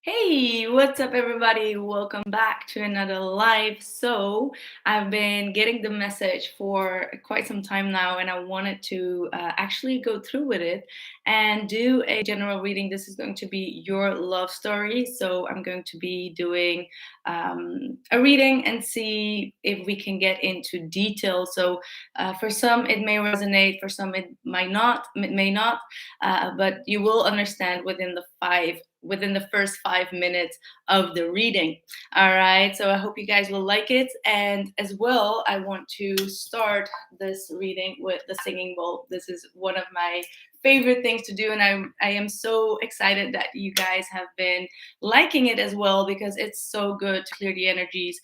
Hey, what's up, everybody? Welcome back to another live. So, I've been getting the message for quite some time now, and I wanted to actually go through with it and do a general reading. This is going to be your love story. So, I'm going to be doing a reading and see if we can get into detail. So, for some, it may resonate, for some, it might not, it may not, but you will understand within the first 5 minutes of the reading. All right, so I hope you guys will like it. And as well, I want to start this reading with the singing bowl. This is one of my favorite things to do, and I am so excited that you guys have been liking it as well, because it's so good to clear the energies,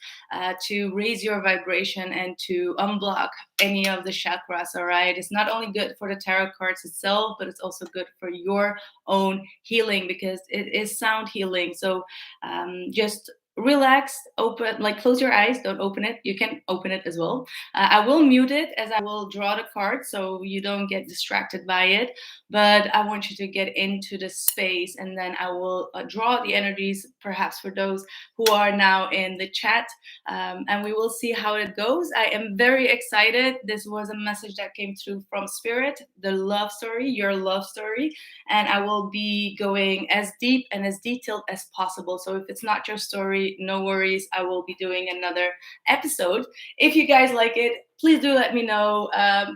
to raise your vibration and to unblock any of the chakras. All right, it's not only good for the tarot cards itself, but it's also good for your own healing, because it is sound healing. So just relax, open, like close your eyes, don't open it. You can open it as well. I will mute it as I will draw the card so you don't get distracted by it, but I want you to get into the space, and then I will draw the energies, perhaps for those who are now in the chat, and we will see how it goes. I am very excited. This was a message that came through from Spirit, the love story, your love story, and I will be going as deep and as detailed as possible. So if it's not your story, no worries. I will be doing another episode. If you guys like it, please do let me know.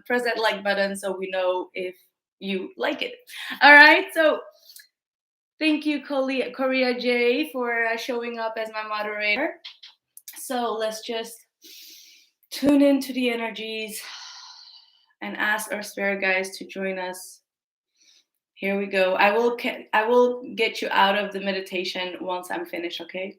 Press that like button so we know if you like it. All right. So thank you, Korea J, for showing up as my moderator. So let's just tune into the energies and ask our spirit guides to join us. Here we go. I will get you out of the meditation once I'm finished, okay?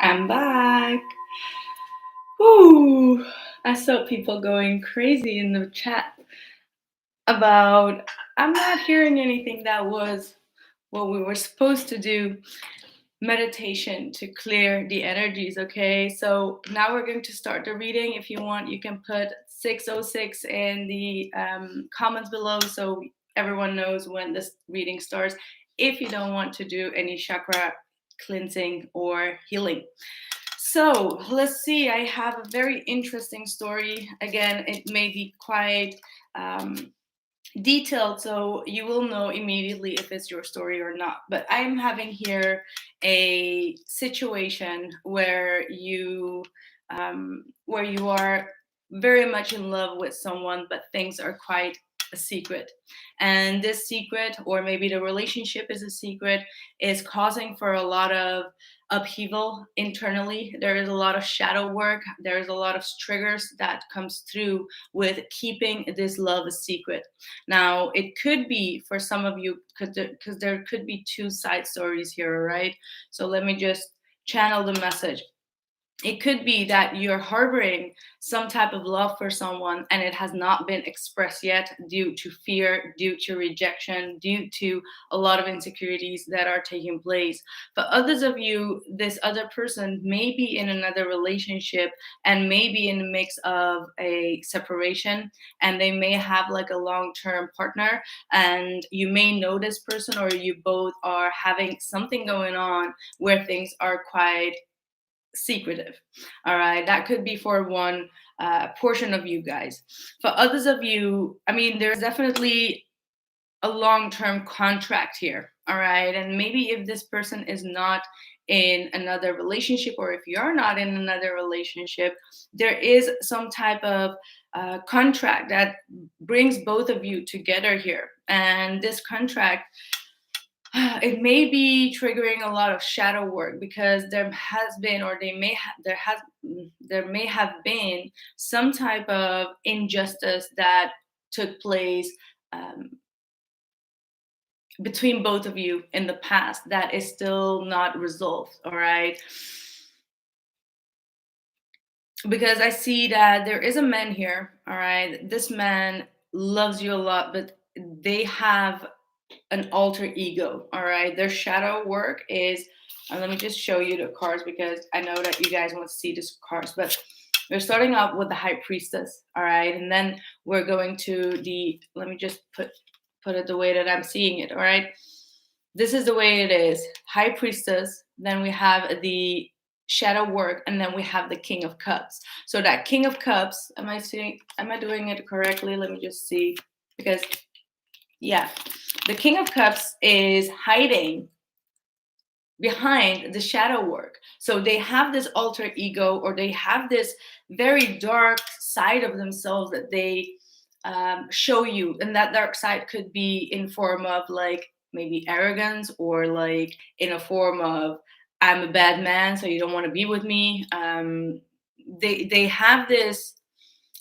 I'm back. Whew. I saw people going crazy in the chat about I'm not hearing anything that was what we were supposed to do. Meditation to clear the energies. Okay, so now we're going to start the reading. If you want, you can put 606 in the comments below so everyone knows when this reading starts, if you don't want to do any chakra cleansing or healing. So let's see. I have a very interesting story. Again, it may be quite um, detailed, so you will know immediately if it's your story or not. But I'm having here a situation where you are very much in love with someone, but things are quite a secret. And this secret, or maybe the relationship is a secret, is causing for a lot of upheaval internally. There is a lot of shadow work. There's a lot of triggers that comes through with keeping this love a secret. Now, it could be for some of you, because there could be two side stories here, right? So let me just channel the message. It could be that you're harboring some type of love for someone and it has not been expressed yet due to fear, due to rejection, due to a lot of insecurities that are taking place. For others of you, this other person may be in another relationship and maybe in the mix of a separation, and they may have like a long-term partner, and you may know this person, or you both are having something going on where things are quite secretive. All right, that could be for one portion of you guys. For others of you, I mean, there's definitely a long-term contract here. All right, and maybe if this person is not in another relationship, or if you're not in another relationship, there is some type of contract that brings both of you together here. And this contract, it may be triggering a lot of shadow work, because there has been, or there may have been some type of injustice that took place um, between both of you in the past that is still not resolved. All right, because I see that there is a man here. All right, this man loves you a lot, but they have an alter ego. All right, their shadow work is, and let me just show you the cards, because I know that you guys want to see these cards. But we're starting out with the high priestess. All right, and then we're going to the, let me just put it the way that I'm seeing it. All right, this is the way it is: high priestess, then we have the shadow work, and then we have the king of cups. So that king of cups, am I doing it correctly? Let me just see, because yeah, the king of cups is hiding behind the shadow work. So they have this alter ego, or they have this very dark side of themselves that they show you. And that dark side could be in form of like maybe arrogance, or like in a form of, I'm a bad man, so you don't want to be with me. They have this,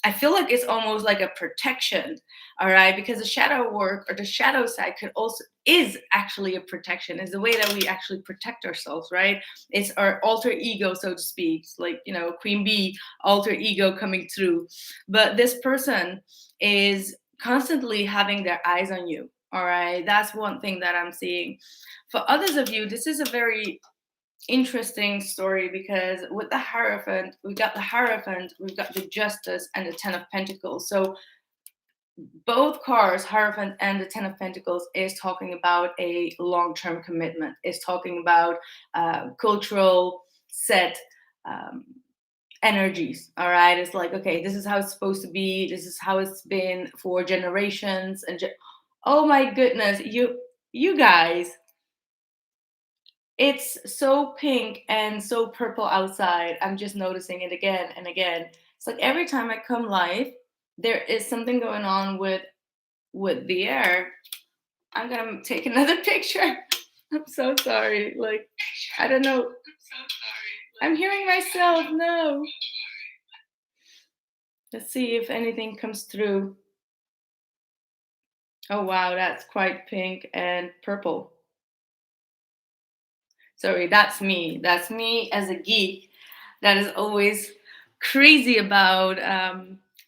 I feel like it's almost like a protection, all right? Because the shadow work, or the shadow side, could also is actually a protection. It's the way that we actually protect ourselves, right? It's our alter ego, so to speak. It's like, Queen Bee, alter ego coming through. But this person is constantly having their eyes on you, all right? That's one thing that I'm seeing. For others of you, this is a very interesting story, because with the Hierophant, we've got the Justice, and the Ten of Pentacles. So both cards, Hierophant and the Ten of Pentacles, is talking about a long-term commitment. Is talking about cultural set um, energies. All right, it's like, okay, this is how it's supposed to be. This is how it's been for generations. Oh my goodness, you guys, it's so pink and so purple outside. I'm just noticing it again and again. It's like every time I come live, there is something going on with the air. I'm gonna take another picture. I'm so sorry. Like, I don't know. I'm hearing myself. No. Let's see if anything comes through. Oh wow, that's quite pink and purple. Sorry, that's me. That's me as a geek that is always crazy about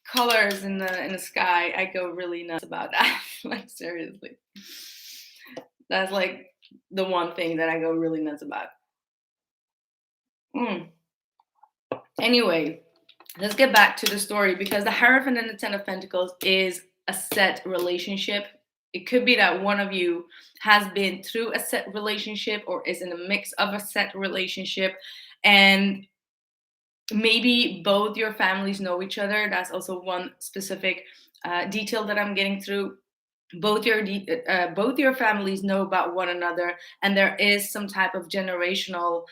colors in the sky. I go really nuts about that. Like seriously, that's like the one thing that I go really nuts about. Mm. Anyway, let's get back to the story because the Hierophant and the Ten of Pentacles is a set relationship. It could be that one of you has been through a set relationship or is in a mix of a set relationship, and maybe both your families know each other. That's also one specific detail that I'm getting through. Both your families know about one another, and there is some type of generational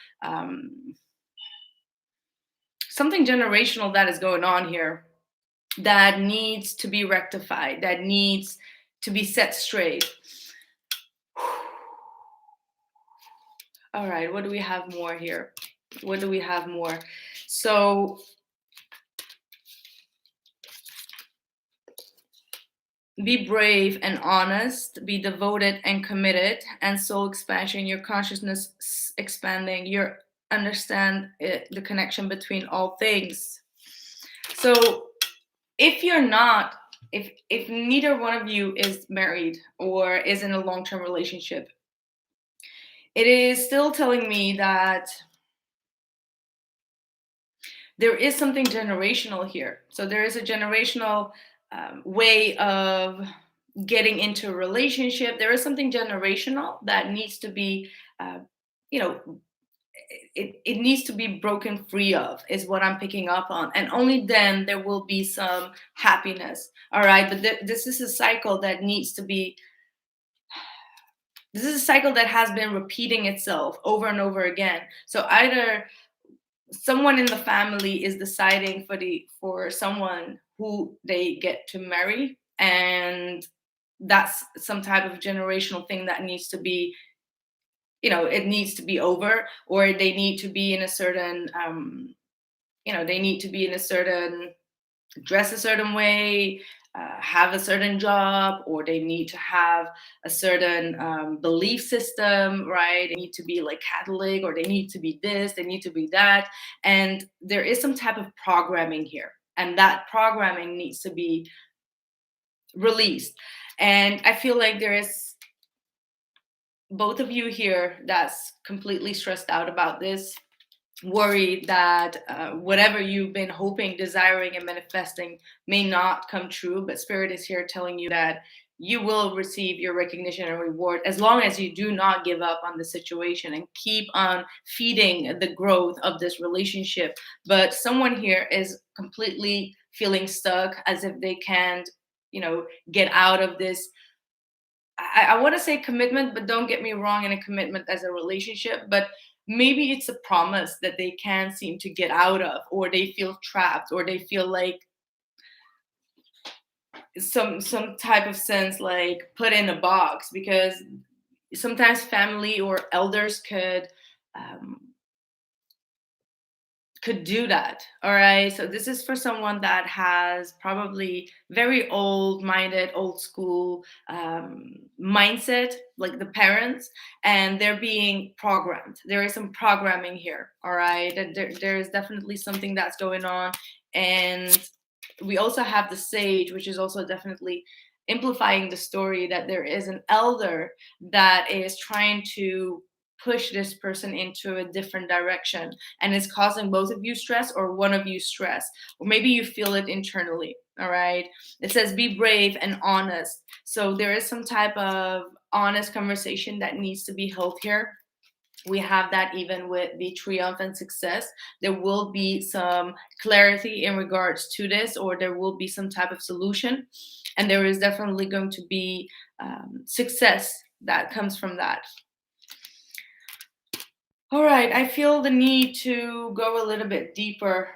something generational that is going on here that needs to be rectified, that needs to be set straight. All right, what do we have more here? What do we have more? So be brave and honest, be devoted and committed, and soul expansion, your consciousness expanding, your understand the connection between all things. So if you're not, if neither one of you is married or is in a long-term relationship, it is still telling me that there is something generational here. So there is a generational way of getting into a relationship. There is something generational that needs to be, you know, it needs to be broken free of, is what I'm picking up on. And only then there will be some happiness. All right. But this is a cycle that needs to be, this is a cycle that has been repeating itself over and over again. So either someone in the family is deciding for someone who they get to marry, and that's some type of generational thing that needs to be, it needs to be over, or they need to be in a certain they need to be in a certain, dress a certain way, have a certain job, or they need to have a certain belief system, right? They need to be like Catholic, or they need to be this, they need to be that. And there is some type of programming here, and that programming needs to be released. And I feel like there is both of you here that's completely stressed out about this, worried that whatever you've been hoping, desiring, and manifesting may not come true. But Spirit is here telling you that you will receive your recognition and reward as long as you do not give up on the situation and keep on feeding the growth of this relationship. But someone here is completely feeling stuck, as if they can't, get out of this. I want to say commitment, but don't get me wrong, in a commitment as a relationship, but maybe it's a promise that they can't seem to get out of, or they feel trapped, or they feel like some type of sense like put in a box, because sometimes family or elders um, could do that. All right. So this is for someone that has probably very old minded, old school mindset, like the parents, and they're being programmed. There is some programming here. All right. There is definitely something that's going on. And we also have the sage, which is also definitely amplifying the story that there is an elder that is trying to push this person into a different direction, and it's causing both of you stress, or one of you stress, or maybe you feel it internally. All right. It says be brave and honest. So there is some type of honest conversation that needs to be held here. We have that even with the triumph and success. There will be some clarity in regards to this, or there will be some type of solution, and there is definitely going to be success that comes from that. All right, I feel the need to go a little bit deeper.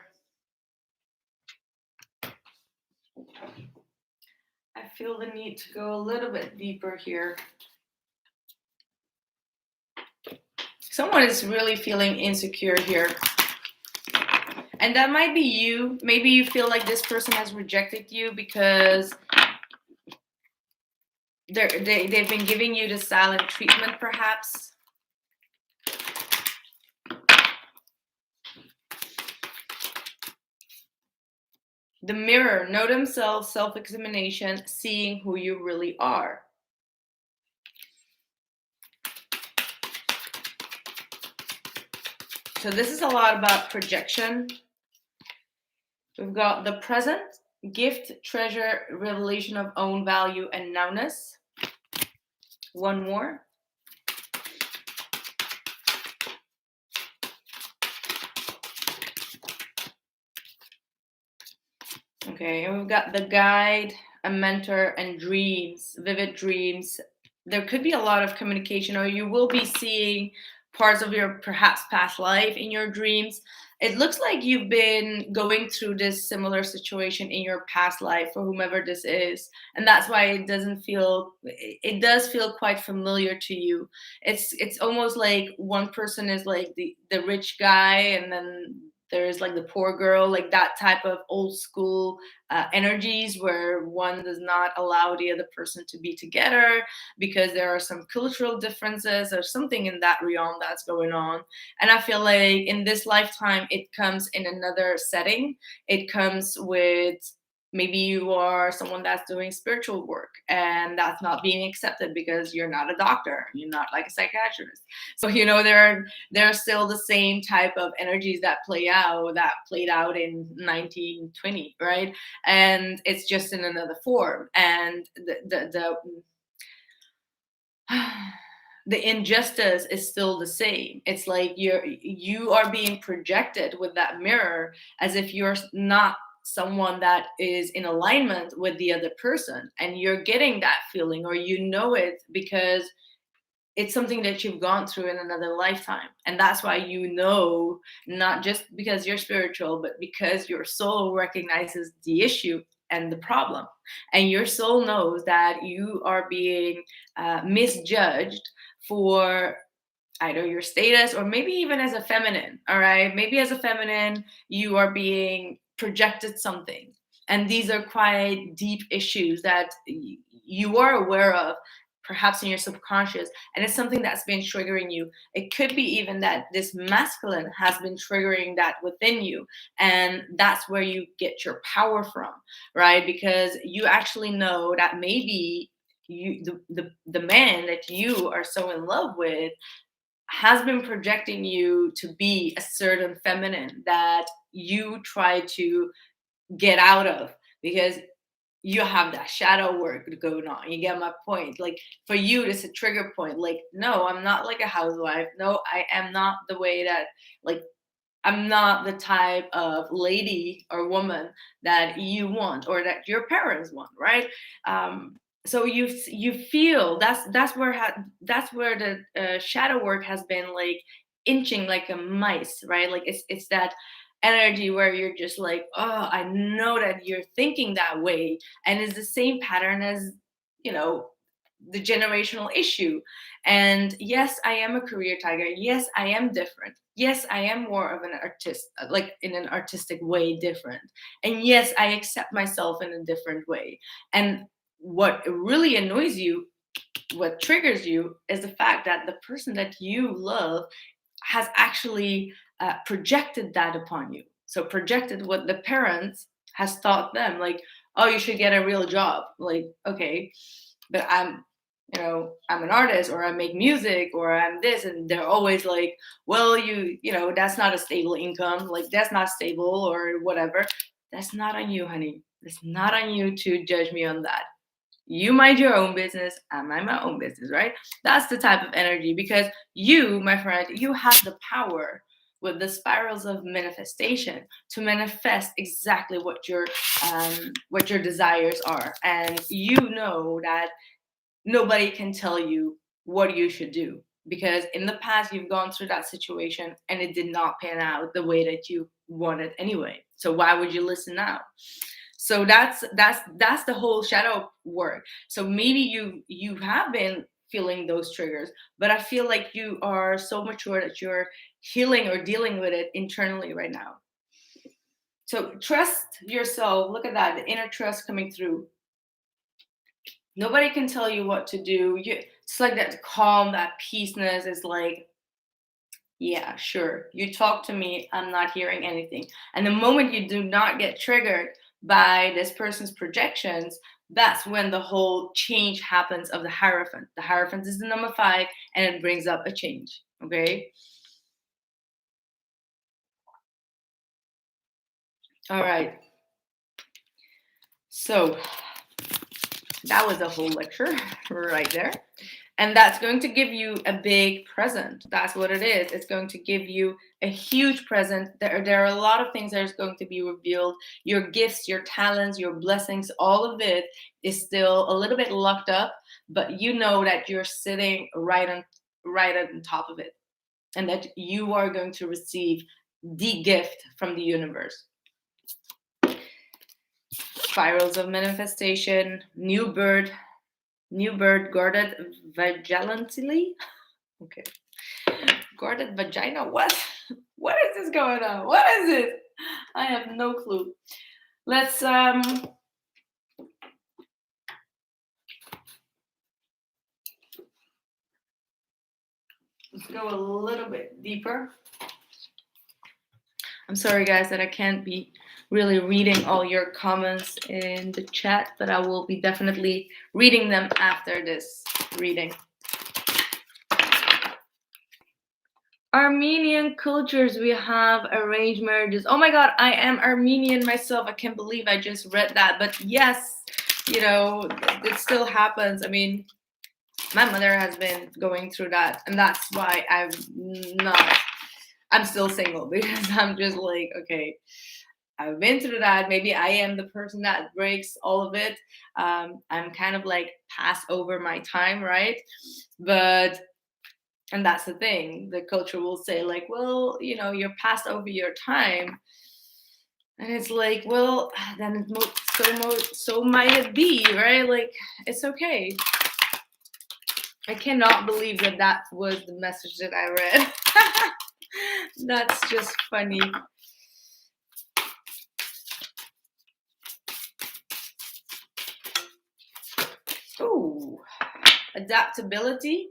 I feel the need to go a little bit deeper here. Someone is really feeling insecure here. And that might be you. Maybe you feel like this person has rejected you because they've been giving you the silent treatment, perhaps. The mirror, know themselves, self-examination, seeing who you really are. So this is a lot about projection. We've got the present, gift, treasure, revelation of own value and nowness. One more. Okay, and we've got the guide, a mentor, and dreams, vivid dreams. There could be a lot of communication, or you will be seeing parts of your perhaps past life in your dreams. It looks like you've been going through this similar situation in your past life for whomever this is. And that's why it doesn't feel, it does feel quite familiar to you. It's almost like one person is like the rich guy, and then there's like the poor girl, like that type of old school energies where one does not allow the other person to be together because there are some cultural differences or something in that realm that's going on. And I feel like in this lifetime, it comes in another setting. It comes with, maybe you are someone that's doing spiritual work and that's not being accepted because you're not a doctor, you're not like a psychiatrist. So there are still the same type of energies that played out in 1920, right? And it's just in another form. And the injustice is still the same. It's like you are being projected with that mirror as if you're not someone that is in alignment with the other person, and you're getting that feeling, or it because it's something that you've gone through in another lifetime. And that's why, not just because you're spiritual, but because your soul recognizes the issue and the problem. And your soul knows that you are being misjudged for either your status, or maybe even as a feminine. All right, maybe as a feminine you are being projected something, and these are quite deep issues that you are aware of, perhaps in your subconscious, and it's something that's been triggering you. It could be even that this masculine has been triggering that within you, and that's where you get your power from, right? Because you actually know that maybe the man that you are so in love with has been projecting you to be a certain feminine that you try to get out of, because you have that shadow work going on. You get my point? Like, for you, it's a trigger point. Like, no, I'm not like a housewife. No, I am not the way that, like, I'm not the type of lady or woman that you want or that your parents want, right? So you feel that's where the shadow work has been like inching like a mice, right? Like it's that energy where you're just like, oh, I know that you're thinking that way, and it's the same pattern as you know the generational issue. And yes, I am a career tiger. Yes, I am different. Yes, I am more of an artist, like in an artistic way, different. And yes, I accept myself in a different way. And what really annoys you, what triggers you, is the fact that the person that you love has actually projected that upon you. So projected what the parents has taught them, like, oh, you should get a real job. Like, okay, but I'm an artist, or I make music, or I'm this, and they're always like, well, that's not a stable income, like that's not stable or whatever. That's not on you, honey. It's not on you to judge me on that. You mind your own business, I mind my own business, right? That's the type of energy, because you, my friend, you have the power with the spirals of manifestation to manifest exactly what your desires are. And you know that nobody can tell you what you should do, because in the past you've gone through that situation and it did not pan out the way that you wanted anyway. So why would you listen now? So that's the whole shadow work. So maybe you have been feeling those triggers, but I feel like you are so mature that you're healing or dealing with it internally right now. So trust yourself. Look at that, the inner trust coming through. Nobody can tell you what to do. It's like that calm, that peaceness is like, yeah, sure. You talk to me, I'm not hearing anything. And the moment you do not get triggered, by this person's projections, that's when the whole change happens of the Hierophant. The Hierophant is the number 5, and it brings up a change. Okay. All right. So that was a whole lecture right there. And that's going to give you a big present. That's what it is. It's going to give you a huge present. There are a lot of things that is going to be revealed. Your gifts, your talents, your blessings, all of it is still a little bit locked up, but you know that you're sitting right on top of it, and that you are going to receive the gift from the universe. Spirals of manifestation, new bird guarded vaginally. Okay. Guarded vagina. What? What is this going on? What is it? I have no clue. Let's go a little bit deeper. I'm sorry guys that I can't be really reading all your comments in the chat, but I will be definitely reading them after this reading. Armenian cultures, we have arranged marriages. Oh my god, I am Armenian myself. I can't believe I just read that. But yes, you know, it still happens. I mean, my mother has been going through that, and that's why I'm still single, because I'm just like, okay, I've been through that. Maybe I am the person that breaks all of it. I'm kind of like past over my time, right? But and that's the thing, the culture will say like, well, you know, you're past over your time, and it's like, well, then so might it be, right? Like, it's okay. I cannot believe that that was the message that I read. That's just funny. Ooh, adaptability.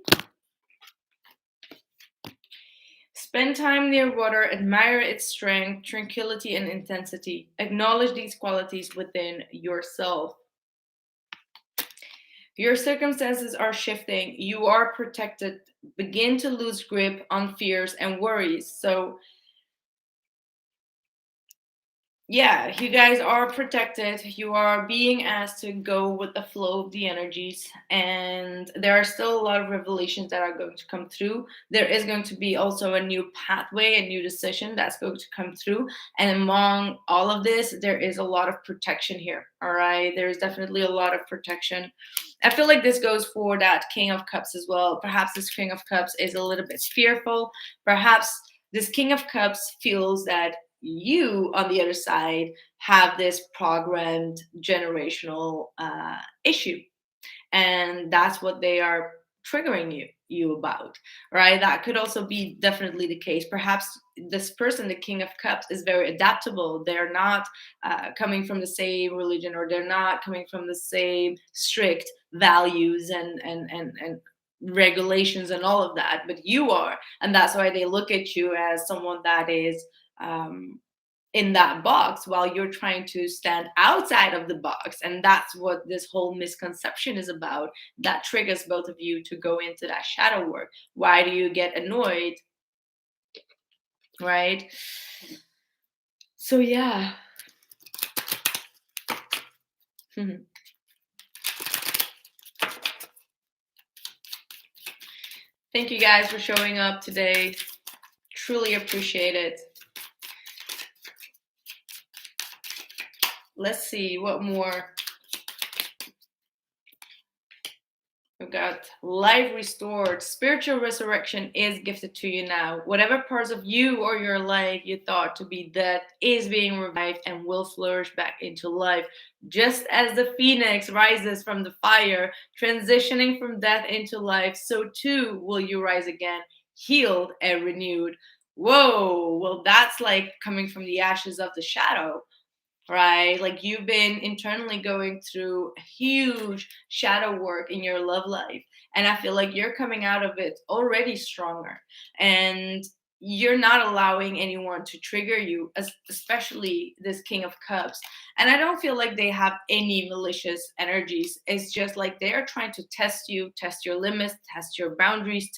Spend time near water, admire its strength, tranquility, and intensity. Acknowledge these qualities within yourself. Your circumstances are shifting. You are protected. Begin to lose grip on fears and worries. So yeah, you guys are protected. You are being asked to go with the flow of the energies, and there are still a lot of revelations that are going to come through. There is going to be also a new pathway, a new decision that's going to come through, and among all of this, there is a lot of protection here. All right, there's definitely a lot of protection. I feel like this goes for that King of Cups as well. Perhaps this King of Cups is a little bit fearful. Perhaps this King of Cups feels that you on the other side have this programmed generational issue, and that's what they are triggering you about, right? That could also be definitely the case. Perhaps this person, the King of Cups, is very adaptable. They're not coming from the same religion, or they're not coming from the same strict values and regulations and all of that, but you are, and that's why they look at you as someone that is um, in that box, while you're trying to stand outside of the box. And that's what this whole misconception is about, that triggers both of you to go into that shadow work. Why do you get annoyed, right? So yeah. Thank you guys for showing up today. Truly appreciate it. Let's see what more. We've got life restored. Spiritual resurrection is gifted to you now. Whatever parts of you or your life you thought to be dead is being revived and will flourish back into life. Just as the phoenix rises from the fire, transitioning from death into life, so too will you rise again, healed and renewed. Whoa, well, that's like coming from the ashes of the shadow, right? Like, you've been internally going through huge shadow work in your love life, and I feel like you're coming out of it already stronger. And you're not allowing anyone to trigger you, especially this King of Cups. And I don't feel like they have any malicious energies. It's just like they're trying to test you, test your limits, test your boundaries,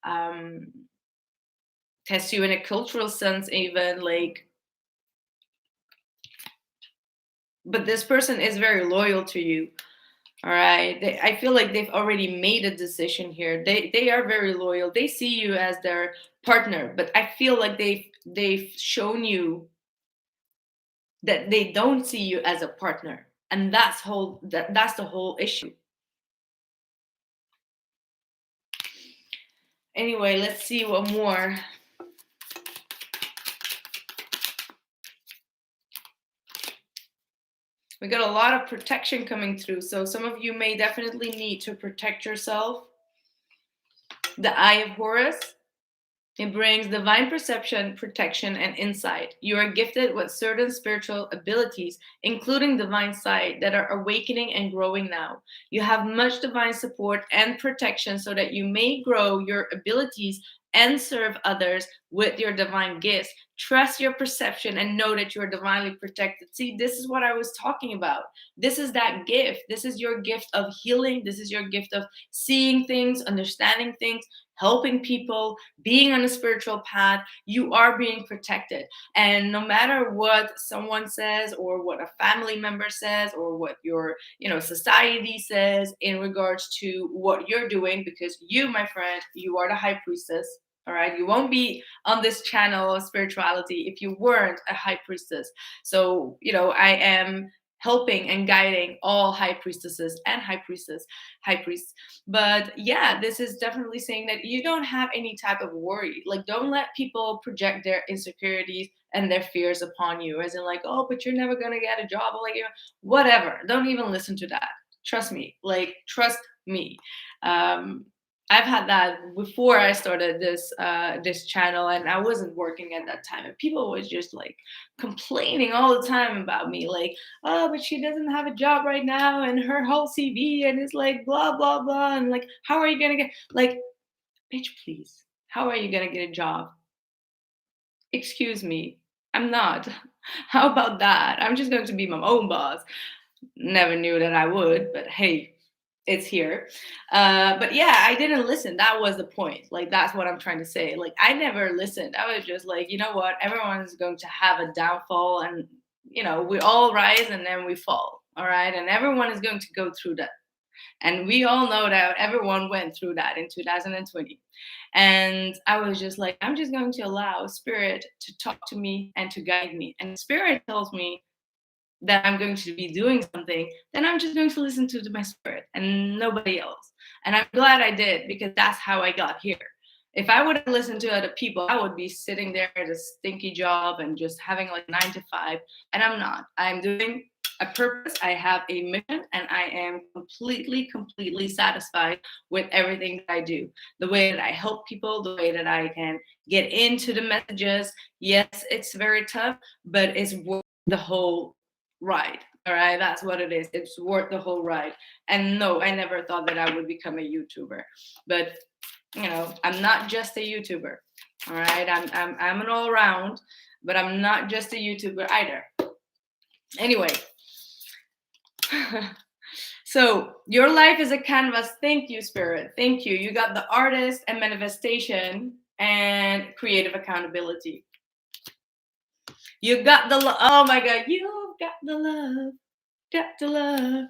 um, test you in a cultural sense, even like. But this person is very loyal to you. All right. I feel like they've already made a decision here. They are very loyal. They see you as their partner, but I feel like they've shown you that they don't see you as a partner. And that's the whole issue. Anyway, let's see what more. We got a lot of protection coming through. So some of you may definitely need to protect yourself. The Eye of Horus. It brings divine perception, protection, and insight. You are gifted with certain spiritual abilities, including divine sight, that are awakening and growing now. You have much divine support and protection so that you may grow your abilities and serve others with your divine gifts. Trust your perception and know that you are divinely protected. See, this is what I was talking about. This is that gift. This is your gift of healing. This is your gift of seeing things, understanding things, helping people, being on a spiritual path. You are being protected. And no matter what someone says or what a family member says or what your society says in regards to what you're doing, because you, my friend, you are the high priestess. All right, you won't be on this channel of spirituality if you weren't a high priestess. So I am helping and guiding all high priestesses and high priests. But yeah, this is definitely saying that you don't have any type of worry. Like, don't let people project their insecurities and their fears upon you, as in like, oh, but you're never gonna get a job, like, whatever. Don't even listen to that. Trust me. Like, trust me. I've had that before I started this channel, and I wasn't working at that time, and people was just like complaining all the time about me, like, oh, but she doesn't have a job right now, and her whole CV, and it's like blah blah blah, and like, how are you gonna get, like, bitch, please, how are you gonna get a job? Excuse me, I'm not. How about that? I'm just going to be my own boss. Never knew that I would, but hey, it's here. But yeah, I didn't listen. That was the point. Like, that's what I'm trying to say. Like, I never listened. I was just like, you know what? Everyone's going to have a downfall, and we all rise and then we fall. All right, and everyone is going to go through that. And we all know that everyone went through that in 2020. And I was just like, I'm just going to allow Spirit to talk to me and to guide me. And Spirit tells me that I'm going to be doing something, then I'm just going to listen to my spirit and nobody else. And I'm glad I did, because that's how I got here. If I would have listened to other people, I would be sitting there at a stinky job and just having like 9 to 5. And I'm not. I'm doing a purpose. I have a mission, and I am completely, completely satisfied with everything that I do. The way that I help people, the way that I can get into the messages. Yes, it's very tough, but it's worth the whole ride. All right, that's what it is. It's worth the whole ride. And no, I never thought that I would become a YouTuber, but I'm not just a YouTuber. All right, I'm an all around, but I'm not just a YouTuber either. Anyway, so your life is a canvas. Thank you, Spirit. Thank you. You got the artist and manifestation and creative accountability. You got the love. Oh my God, you got the love. Got the love.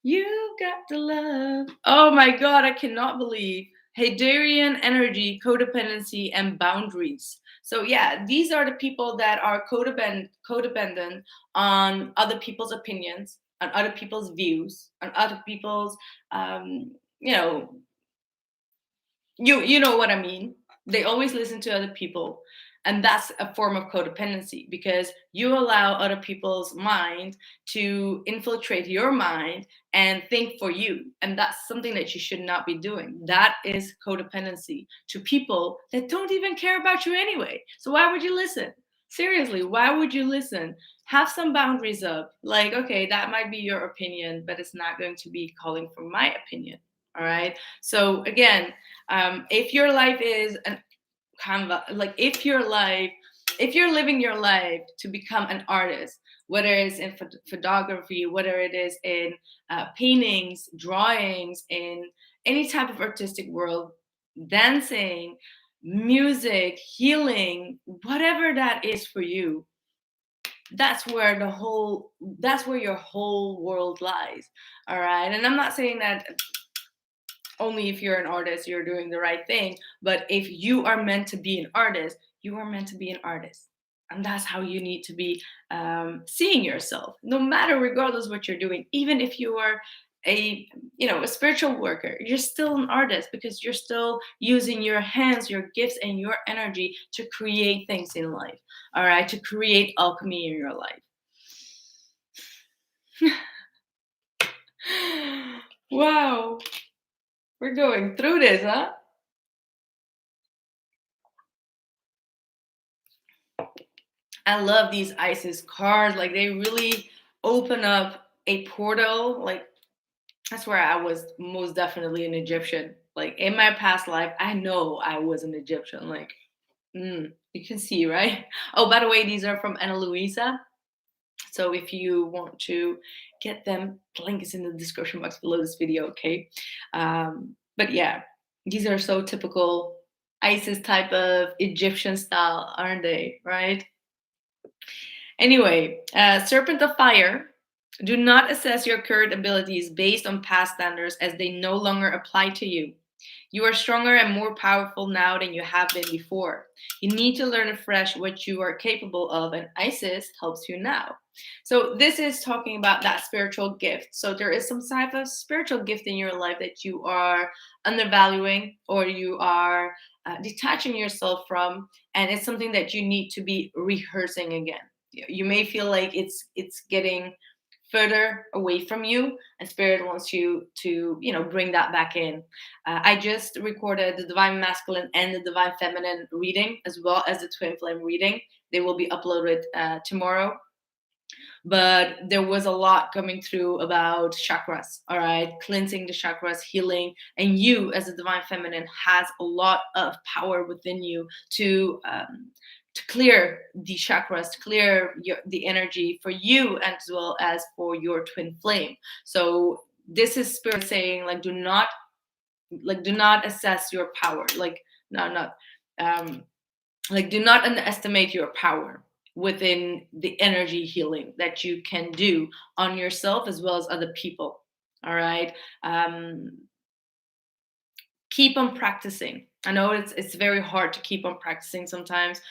You got the love. Oh my God, I cannot believe. Hadarian energy, codependency, and boundaries. So yeah, these are the people that are codependent on other people's opinions, on other people's views, on other people's, you know, you know what I mean. They always listen to other people, and that's a form of codependency, because you allow other people's mind to infiltrate your mind and think for you, and that's something that you should not be doing. That is codependency to people that don't even care about you anyway. So why would you listen? Seriously, why would you listen? Have some boundaries up. Like, okay, that might be your opinion, but it's not going to be calling for my opinion. All right. So again, if your life is canvas, like if you're living your life to become an artist, whether it's in photography, whether it is in paintings, drawings, in any type of artistic world, dancing, music, healing, whatever that is for you, that's where your whole world lies. All right, and I'm not saying that only if you're an artist you're doing the right thing, but if you are meant to be an artist, you are meant to be an artist, and that's how you need to be seeing yourself, no matter, regardless what you're doing. Even if you are a a spiritual worker, you're still an artist, because you're still using your hands, your gifts, and your energy to create things in life. All right, to create alchemy in your life. Wow, we're going through this, huh? I love these ISIS cards. Like, they really open up a portal. Like, that's where I was most definitely an Egyptian. Like, in my past life, I know I was an Egyptian. Like, you can see, right? Oh, by the way, these are from Ana Luisa. So if you want to get them, the link is in the description box below this video, okay? But yeah, these are so typical ISIS type of Egyptian style, aren't they? Right? Anyway, Serpent of Fire. Do not assess your current abilities based on past standards, as they no longer apply to you. You are stronger and more powerful now than you have been before. You need to learn afresh what you are capable of, and Isis helps you now. So, this is talking about that spiritual gift. So, there is some type of spiritual gift in your life that you are undervaluing, or you are detaching yourself from, and it's something that you need to be rehearsing again. You may feel like it's getting further away from you, and spirit wants you to bring that back in. I just recorded the divine masculine and the divine feminine reading, as well as the twin flame reading. They will be uploaded tomorrow, but there was a lot coming through about chakras. All right, cleansing the chakras, healing, and you as a divine feminine has a lot of power within you to clear the chakras, to clear the energy for you, as well as for your twin flame. So this is spirit saying, like, do not assess your power. Like, no, not like, do not underestimate your power within the energy healing that you can do on yourself as well as other people. All right. Keep on practicing. I know it's very hard to keep on practicing sometimes,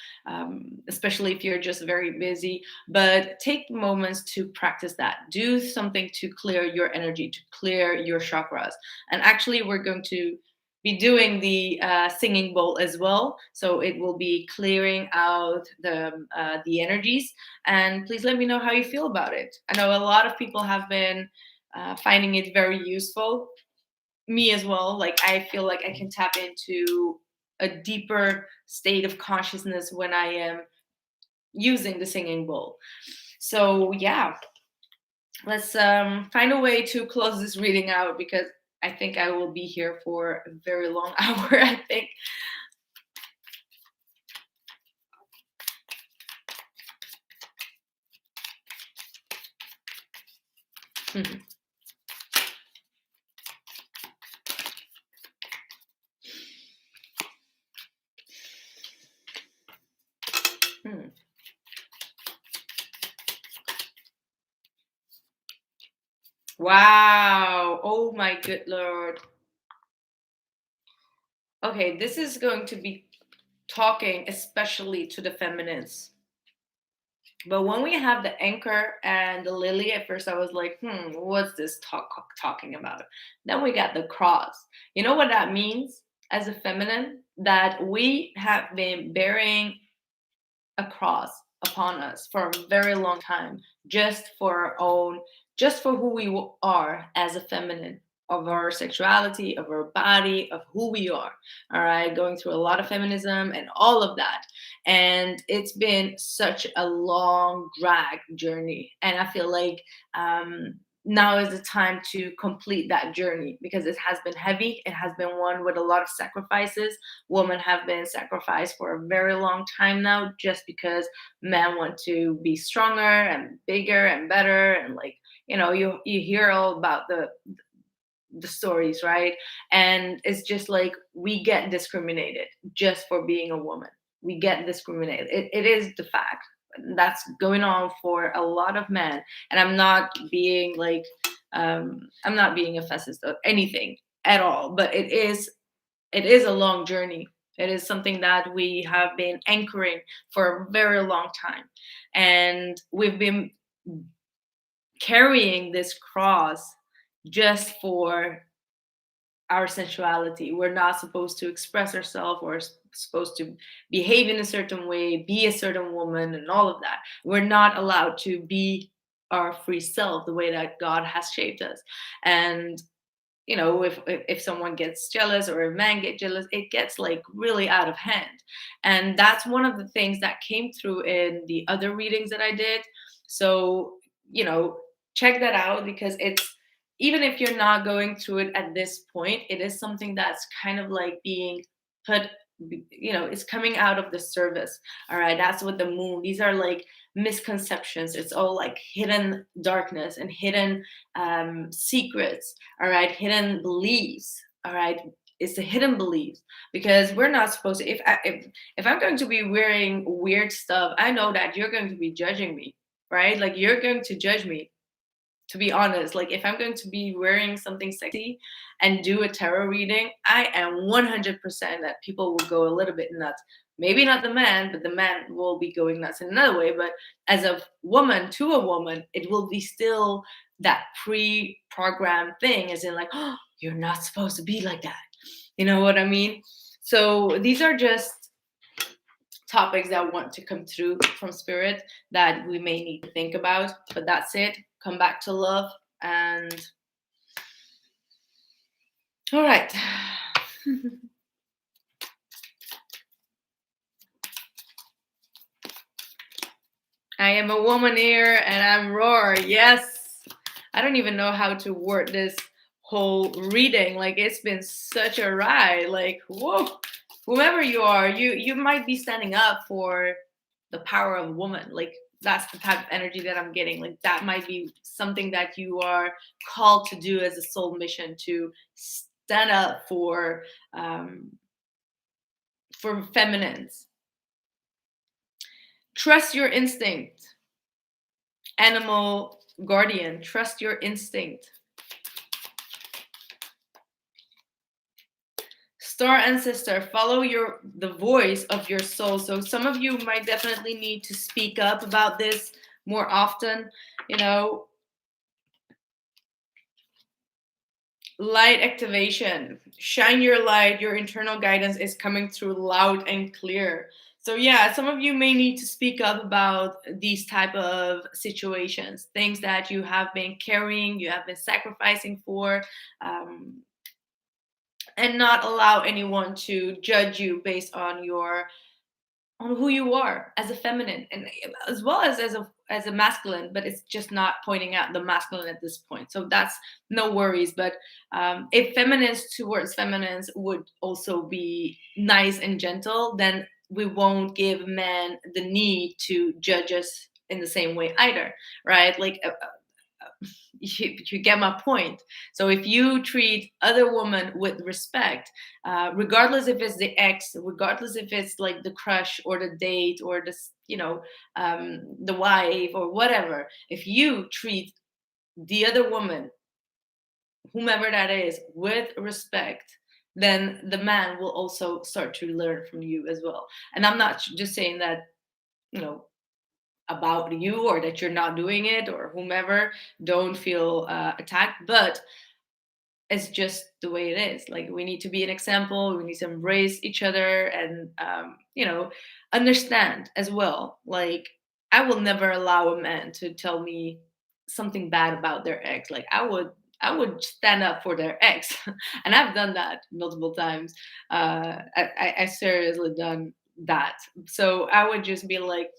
especially if you're just very busy. But take moments to practice that. Do something to clear your energy, to clear your chakras. And actually, we're going to be doing the singing bowl as well. So it will be clearing out the energies. And please let me know how you feel about it. I know a lot of people have been finding it very useful, me as well. Like, I feel like I can tap into a deeper state of consciousness when I am using the singing bowl. So yeah, let's find a way to close this reading out, because I think I will be here for a very long hour, I think. Hmm. Hmm. Wow. Oh my good Lord. Okay, this is going to be talking especially to the feminines. But when we have the anchor and the lily, at first I was like, what's this talking about? Then we got the cross. You know what that means as a feminine? That we have been bearing a cross upon us for a very long time, just for our own, just for who we are as a feminine, of our sexuality, of our body, of who we are. All right, going through a lot of feminism and all of that. And it's been such a long drag journey. And I feel like now is the time to complete that journey, because it has been heavy. It has been one with a lot of sacrifices. Women have been sacrificed for a very long time now, just because men want to be stronger and bigger and better. And like, you hear all about the stories, right? And it's just like we get discriminated just for being a woman. We get discriminated. It is the fact that's going on for a lot of men. And I'm not being like, I'm not being a fascist or anything at all, but it is a long journey. It is something that we have been anchoring for a very long time, and we've been carrying this cross just for our sensuality. We're not supposed to express ourselves, or supposed to behave in a certain way, be a certain woman, and all of that. We're not allowed to be our free self the way that God has shaped us. And if someone gets jealous, or a man gets jealous, it gets like really out of hand. And that's one of the things that came through in the other readings that I did. So you know check that out, because it's, even if you're not going through it at this point, it is something that's kind of like being put, it's coming out of the service. All right, that's what the moon, these are like misconceptions. It's all like hidden darkness and hidden secrets. All right, hidden beliefs. All right, it's the hidden beliefs, because we're not supposed to. If I'm going to be wearing weird stuff, I know that you're going to be judging me, right? Like, you're going to judge me, to be honest. Like, if I'm going to be wearing something sexy and do a tarot reading, I am 100% that people will go a little bit nuts. Maybe not the man, but the man will be going nuts in another way. But as a woman to a woman, it will be still that pre-programmed thing, as in like, oh, you're not supposed to be like that. You know what I mean? So these are just topics that want to come through from spirit that we may need to think about. But that's it. Come back to love. And all right. I am a woman here and I'm roar. Yes. I don't even know how to word this whole reading. Like, it's been such a ride. Like, whoa. Whomever you are, you might be standing up for the power of a woman. Like, that's the type of energy that I'm getting. Like, that might be something that you are called to do as a soul mission, to stand up for feminines. Trust your instinct. Animal guardian, trust your instinct. Star ancestor, follow the voice of your soul. So some of you might definitely need to speak up about this more often. Light activation, shine your light. Your internal guidance is coming through loud and clear. So yeah, some of you may need to speak up about these type of situations, things that you have been carrying, you have been sacrificing for, and not allow anyone to judge you based on who you are as a feminine, and as well as a masculine. But it's just not pointing out the masculine at this point, so that's no worries. But if feminines towards feminines would also be nice and gentle, then we won't give men the need to judge us in the same way either, right? Like, you get my point. So if you treat other women with respect, regardless if it's the ex, regardless if it's like the crush or the date or the wife or whatever, if you treat the other woman, whomever that is, with respect, then the man will also start to learn from you as well. And I'm not just saying that, you know, about you, or that you're not doing it, or whomever. Don't feel attacked, but it's just the way it is. Like, we need to be an example, we need to embrace each other, and understand as well. Like, I will never allow a man to tell me something bad about their ex. Like, I would stand up for their ex. And I've done that multiple times. I seriously done that. So I would just be like,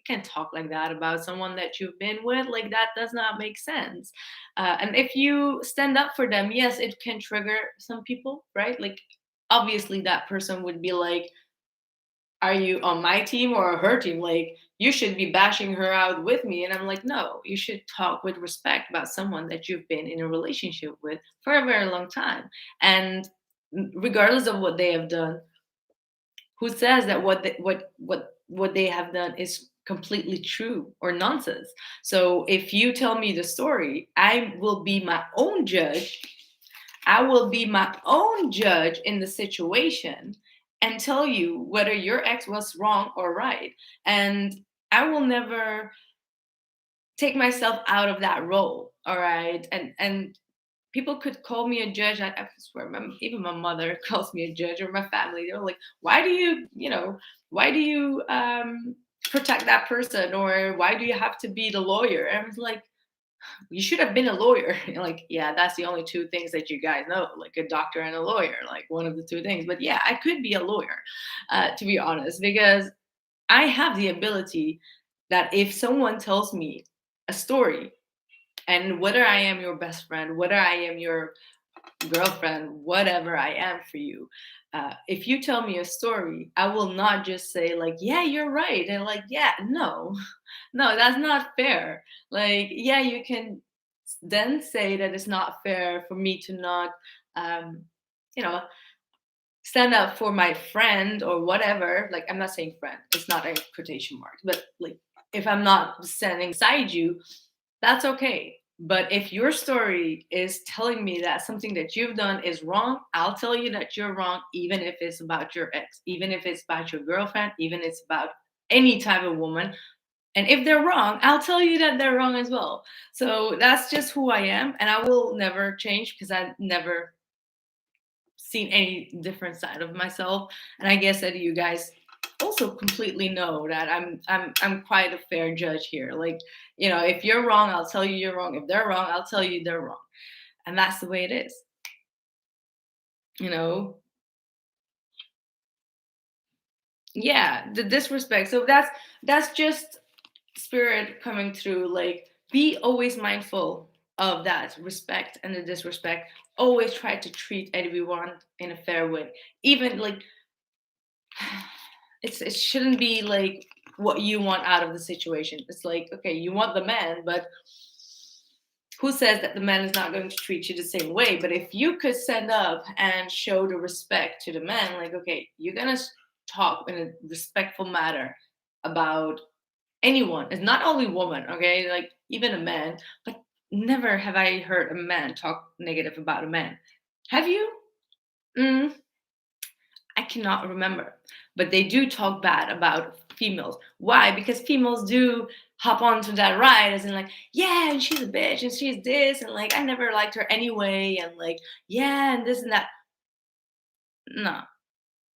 can't talk like that about someone that you've been with. Like that does not make sense. And if you stand up for them, yes, it can trigger some people, right? Like obviously that person would be like, are you on my team or her team? Like, you should be bashing her out with me. And I'm like, no, you should talk with respect about someone that you've been in a relationship with for a very long time. And regardless of what they have done, who says that what they have done is completely true or nonsense? So if you tell me the story, I will be my own judge. I will be my own judge in the situation and tell you whether your ex was wrong or right. And I will never take myself out of that role. All right. And people could call me a judge. I swear, even my mother calls me a judge, or my family. They're like, why do you protect that person? Or why do you have to be the lawyer? And I was like, you should have been a lawyer. Like, yeah, that's the only two things that you guys know, like a doctor and a lawyer, like one of the two things. But yeah, I could be a lawyer, to be honest, because I have the ability that if someone tells me a story, and whether I am your best friend, whether I am your girlfriend, whatever I am for you, if you tell me a story, I will not just say like, yeah, you're right, and like, yeah, no, no, that's not fair. Like, yeah, you can then say that it's not fair for me to not, um, you know, stand up for my friend or whatever. Like, I'm not saying friend, it's not a quotation mark, but like, if I'm not standing beside you, that's okay. But if your story is telling me that something that you've done is wrong, I'll tell you that you're wrong, even if it's about your ex, even if it's about your girlfriend, even if it's about any type of woman. And if they're wrong, I'll tell you that they're wrong as well. So that's just who I am. And I will never change because I've never seen any different side of myself. And I guess that you guys also completely know that I'm quite a fair judge here. Like, if you're wrong, I'll tell you you're wrong. If they're wrong, I'll tell you they're wrong. And that's the way it is. You know? Yeah, the disrespect. So that's just spirit coming through. Like, be always mindful of that respect and the disrespect. Always try to treat everyone in a fair way. Even like it shouldn't be like what you want out of the situation. It's like, okay, you want the man, but who says that the man is not going to treat you the same way? But if you could stand up and show the respect to the man, like, okay, you're gonna talk in a respectful manner about anyone. It's not only woman, okay? Like even a man. But never have I heard a man talk negative about a man. Have you? Mm, I cannot remember. But they do talk bad about females. Why? Because females do hop onto that ride as in like, yeah, and she's a bitch and she's this and like I never liked her anyway and like, yeah, and this and that. No,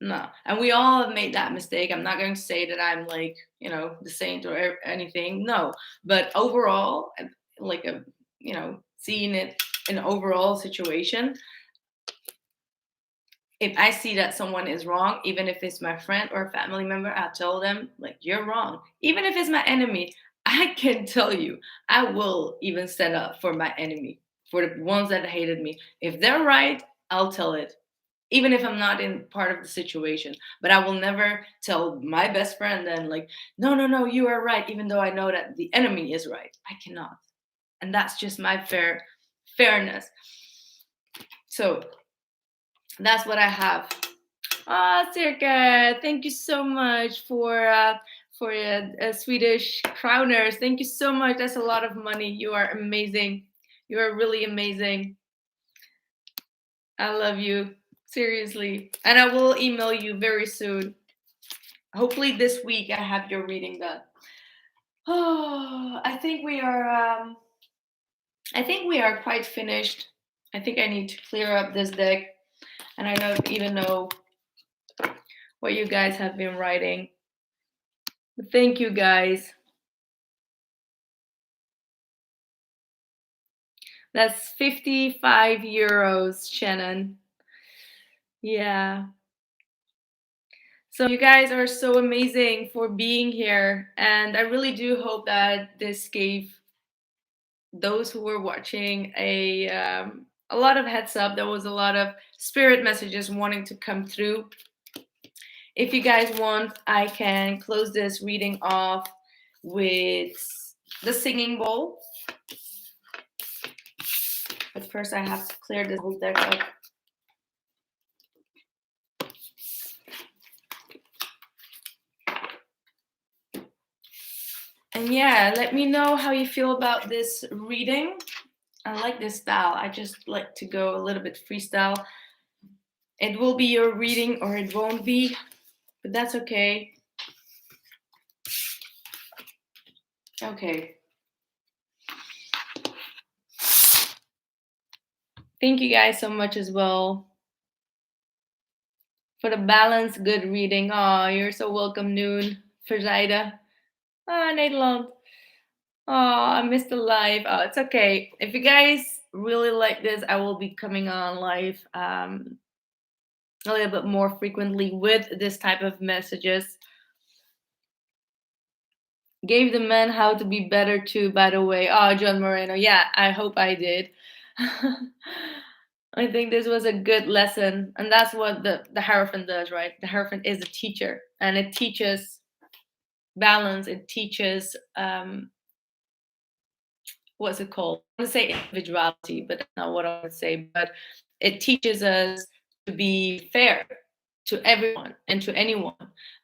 no. And we all have made that mistake. I'm not going to say that I'm like, the saint or anything. No. But overall, like seeing it in an overall situation, if I see that someone is wrong, even if it's my friend or a family member, I'll tell them, like, you're wrong. Even if it's my enemy, I can tell you, I will even stand up for my enemy, for the ones that hated me. If they're right, I'll tell it, even if I'm not in part of the situation. But I will never tell my best friend then, like, no, no, no, you are right, even though I know that the enemy is right. I cannot. And that's just my fairness. So that's what I have. Ah, Circa, thank you so much for Swedish krowners. Thank you so much. That's a lot of money. You are amazing. You are really amazing. I love you. Seriously. And I will email you very soon. Hopefully this week I have your reading done. Oh, I think we are quite finished. I think I need to clear up this deck. And I don't even know what you guys have been writing. But thank you guys. That's 55 euros, Shannon. Yeah. So you guys are so amazing for being here, and I really do hope that this gave those who were watching a lot of heads up. There was a lot of spirit messages wanting to come through. If you guys want, I can close this reading off with the singing bowl. But first, I have to clear this whole deck up. And yeah, let me know how you feel about this reading. I like this style. I just like to go a little bit freestyle. It will be your reading or it won't be, but that's okay. Okay. Thank you guys so much as well for the balanced good reading. Oh, you're so welcome, Noon. Verzeide. Ah, Nederland. Oh, I missed the live. Oh, it's okay. If you guys really like this, I will be coming on live a little bit more frequently with this type of messages. Gave the men how to be better too, by the way. Oh, John Moreno. Yeah, I hope I did. I think this was a good lesson. And that's what the Hierophant does, right? The Hierophant is a teacher, and it teaches balance. It teaches, what's it called? I want to say individuality, but that's not what I want to say. But it teaches us to be fair to everyone and to anyone.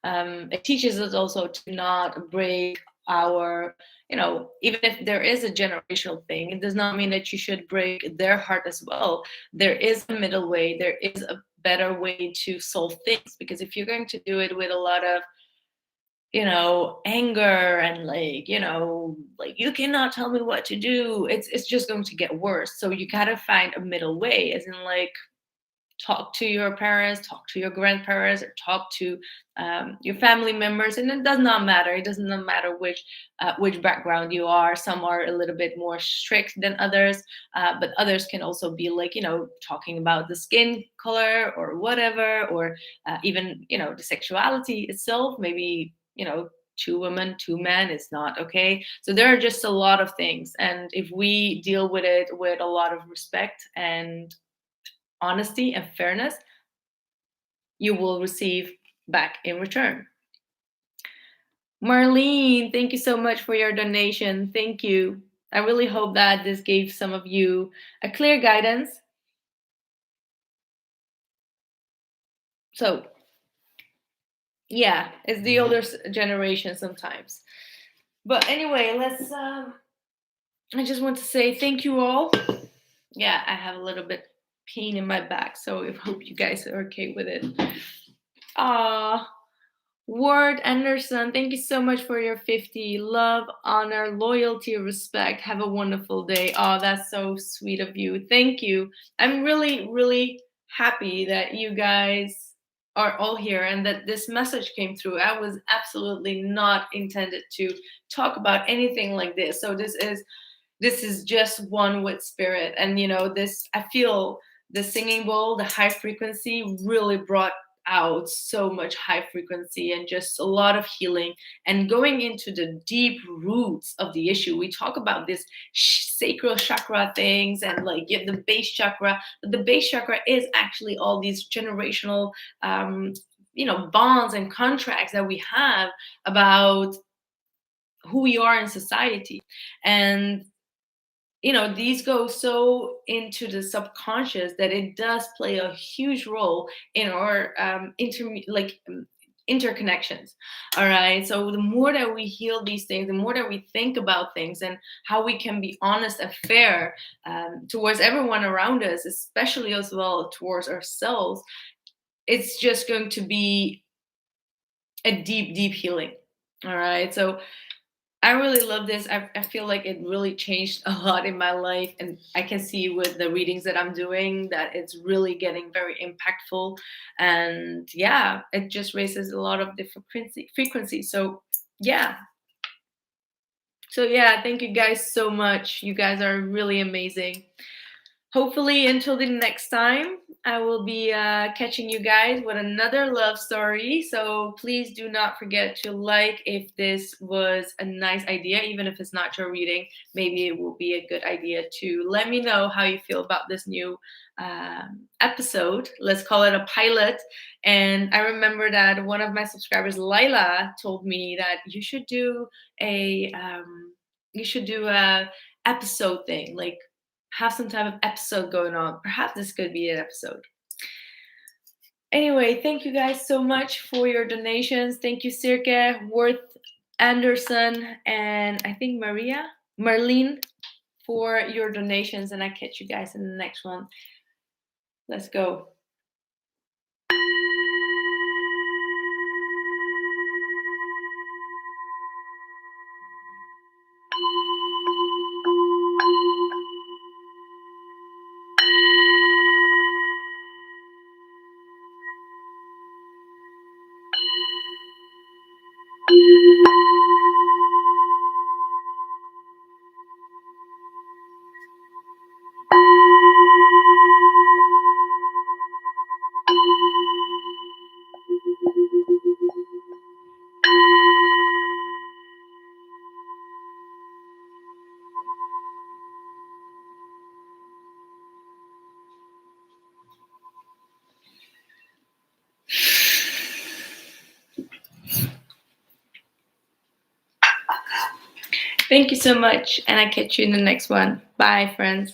It teaches us also to not break our, even if there is a generational thing, it does not mean that you should break their heart as well. There is a middle way, there is a better way to solve things, because if you're going to do it with a lot of anger and like you cannot tell me what to do, it's just going to get worse. So you gotta find a middle way, as in like talk to your parents, talk to your grandparents, or talk to your family members. And it does not matter. It does not matter which background you are. Some are a little bit more strict than others, but others can also be like talking about the skin color or whatever, or even the sexuality itself. Maybe two women, two men is not okay. So there are just a lot of things, and if we deal with it with a lot of respect and honesty and fairness, you will receive back in return. Marlene, thank you so much for your donation. Thank you. I really hope that this gave some of you a clear guidance. So, yeah, it's the older generation sometimes. But anyway, I just want to say thank you all. Yeah, I have a little bit pain in my back, so I hope you guys are okay with it. Ward Anderson, thank you so much for your 50. Love, honor, loyalty, respect. Have a wonderful day. Oh, that's so sweet of you. Thank you. I'm really, really happy that you guys are all here and that this message came through. I was absolutely not intended to talk about anything like this. So this is just one with spirit. And this, I feel the singing bowl, the high frequency really brought out so much high frequency and just a lot of healing and going into the deep roots of the issue. We talk about this sacral chakra things and like the base chakra, but the base chakra is actually all these generational bonds and contracts that we have about who we are in society. And these go so into the subconscious that it does play a huge role in our interconnections. All right. So the more that we heal these things, the more that we think about things and how we can be honest and fair towards everyone around us, especially as well towards ourselves, it's just going to be a deep, deep healing. All right. So I really love this. I feel like it really changed a lot in my life. And I can see with the readings that I'm doing that it's really getting very impactful. And yeah, it just raises a lot of different frequencies. So yeah. So yeah, thank you guys so much. You guys are really amazing. hopefully until the next time, I will be catching you guys with another love story. So please do not forget to like if this was a nice idea, even if it's not your reading. Maybe it will be a good idea to let me know how you feel about this new episode. Let's call it a pilot. And I remember that one of my subscribers, Lila, told me that you should do a episode thing, like have some type of episode going on. Perhaps this could be an episode. Anyway, thank you guys so much for your donations. Thank you, Sirke, Worth, Anderson, and I think Marlene, for your donations. And I catch you guys in the next one. Let's go. Thank you so much, and I catch you in the next one. Bye, friends.